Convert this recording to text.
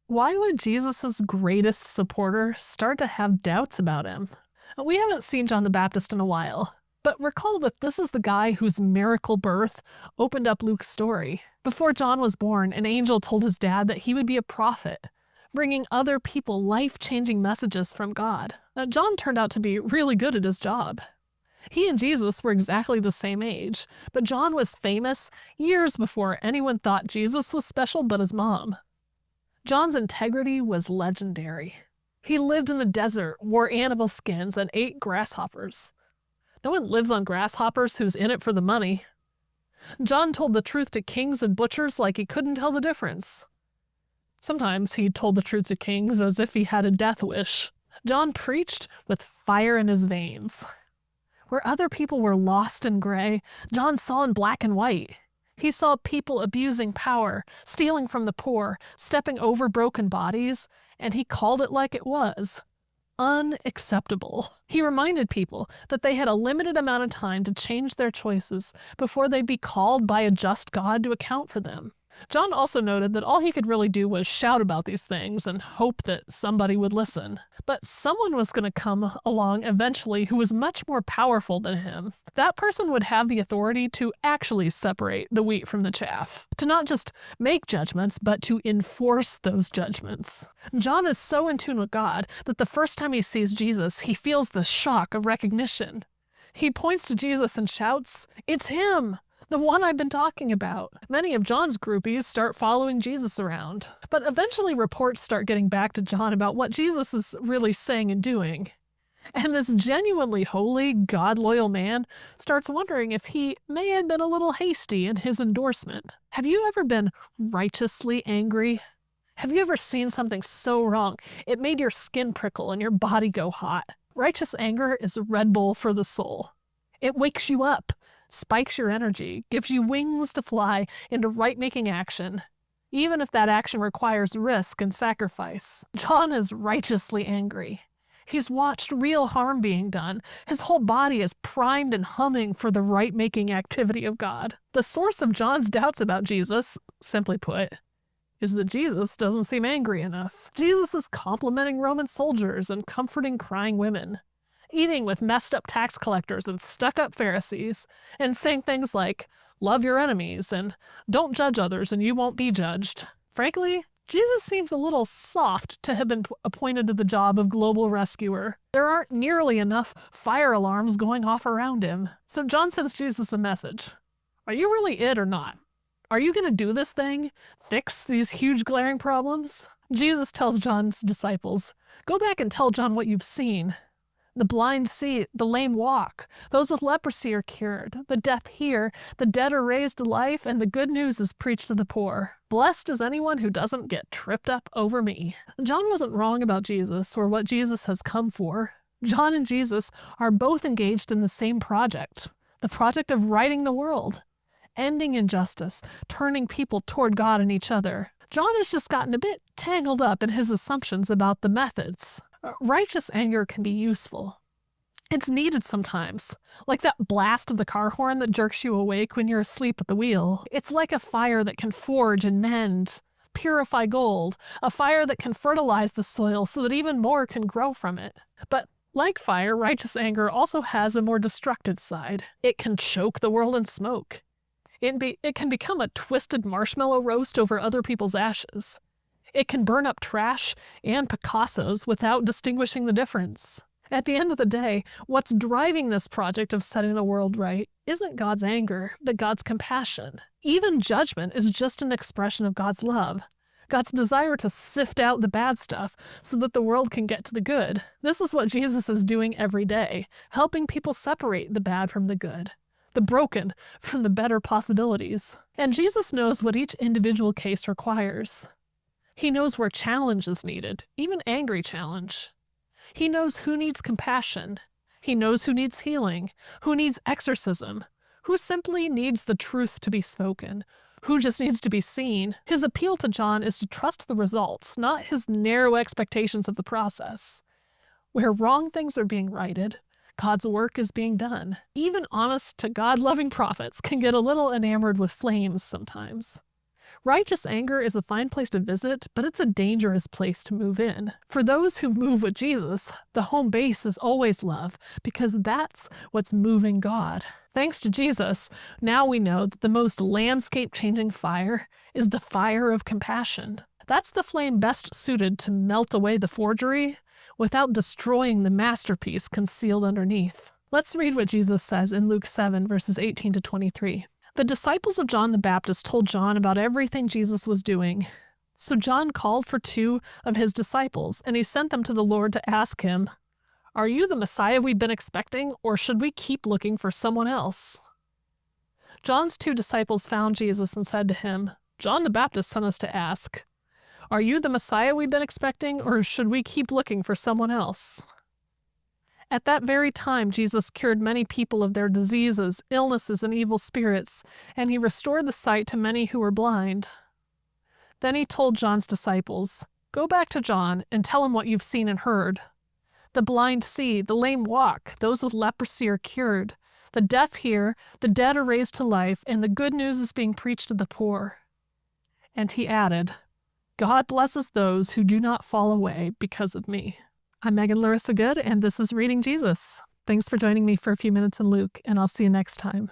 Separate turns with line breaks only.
Why would Jesus' greatest supporter start to have doubts about him? We haven't seen John the Baptist in a while, but recall that this is the guy whose miracle birth opened up Luke's story. Before John was born, an angel told his dad that he would be a prophet, bringing other people life-changing messages from God. John turned out to be really good at his job. He and Jesus were exactly the same age, but John was famous years before anyone thought Jesus was special but his mom. John's integrity was legendary. He lived in the desert, wore animal skins, and ate grasshoppers. No one lives on grasshoppers who's in it for the money. John told the truth to kings and butchers like he couldn't tell the difference. Sometimes he told the truth to kings as if he had a death wish. John preached with fire in his veins. Where other people were lost in gray, John saw in black and white. He saw people abusing power, stealing from the poor, stepping over broken bodies, and he called it like it was. Unacceptable. He reminded people that they had a limited amount of time to change their choices before they'd be called by a just God to account for them. John also noted that all he could really do was shout about these things and hope that somebody would listen. But someone was going to come along eventually who was much more powerful than him. That person would have the authority to actually separate the wheat from the chaff, to not just make judgments, but to enforce those judgments. John is so in tune with God that the first time he sees Jesus, he feels the shock of recognition. He points to Jesus and shouts, "It's him! The one I've been talking about." Many of John's groupies start following Jesus around, but eventually reports start getting back to John about what Jesus is really saying and doing. And this genuinely holy, God-loyal man starts wondering if he may have been a little hasty in his endorsement. Have you ever been righteously angry? Have you ever seen something so wrong it made your skin prickle and your body go hot? Righteous anger is a Red Bull for the soul. It wakes you up, spikes your energy, gives you wings to fly into right-making action, even if that action requires risk and sacrifice. John is righteously angry. He's watched real harm being done. His whole body is primed and humming for the right-making activity of God. The source of John's doubts about Jesus, simply put, is that Jesus doesn't seem angry enough. Jesus is complimenting Roman soldiers and comforting crying women, eating with messed up tax collectors and stuck-up Pharisees, and saying things like, "Love your enemies," and "Don't judge others and you won't be judged." Frankly, Jesus seems a little soft to have been appointed to the job of global rescuer. There aren't nearly enough fire alarms going off around him. So John sends Jesus a message. Are you really it or not? Are you going to do this thing? Fix these huge glaring problems? Jesus tells John's disciples, "Go back and tell John what you've seen. The blind see, the lame walk, those with leprosy are cured, the deaf hear, the dead are raised to life, and the good news is preached to the poor. Blessed is anyone who doesn't get tripped up over me." John wasn't wrong about Jesus or what Jesus has come for. John and Jesus are both engaged in the same project, the project of righting the world, ending injustice, turning people toward God and each other. John has just gotten a bit tangled up in his assumptions about the methods. Righteous anger can be useful. It's needed sometimes, like that blast of the car horn that jerks you awake when you're asleep at the wheel. It's like a fire that can forge and mend, purify gold, a fire that can fertilize the soil so that even more can grow from it. But like fire, righteous anger also has a more destructive side. It can choke the world in smoke. It can become a twisted marshmallow roast over other people's ashes. It can burn up trash and Picassos without distinguishing the difference. At the end of the day, what's driving this project of setting the world right isn't God's anger, but God's compassion. Even judgment is just an expression of God's love, God's desire to sift out the bad stuff so that the world can get to the good. This is what Jesus is doing every day, helping people separate the bad from the good, the broken from the better possibilities. And Jesus knows what each individual case requires. He knows where challenge is needed, even angry challenge. He knows who needs compassion. He knows who needs healing, who needs exorcism, who simply needs the truth to be spoken, who just needs to be seen. His appeal to John is to trust the results, not his narrow expectations of the process. Where wrong things are being righted, God's work is being done. Even honest to God-loving prophets can get a little enamored with flames sometimes. Righteous anger is a fine place to visit, but it's a dangerous place to move in. For those who move with Jesus, the home base is always love, because that's what's moving God. Thanks to Jesus, now we know that the most landscape-changing fire is the fire of compassion. That's the flame best suited to melt away the forgery without destroying the masterpiece concealed underneath. Let's read what Jesus says in Luke 7, verses 18 to 23. The disciples of John the Baptist told John about everything Jesus was doing. So John called for 2 of his disciples, and he sent them to the Lord to ask him, "Are you the Messiah we've been expecting, or should we keep looking for someone else?" John's 2 disciples found Jesus and said to him, "John the Baptist sent us to ask, 'Are you the Messiah we've been expecting, or should we keep looking for someone else?'" At that very time, Jesus cured many people of their diseases, illnesses, and evil spirits, and he restored the sight to many who were blind. Then he told John's disciples, "Go back to John and tell him what you've seen and heard. The blind see, the lame walk, those with leprosy are cured, the deaf hear, the dead are raised to life, and the good news is being preached to the poor." And he added, "God blesses those who do not fall away because of me." I'm Meghan Good, and this is Reading Jesus. Thanks for joining me for a few minutes in Luke, and I'll see you next time.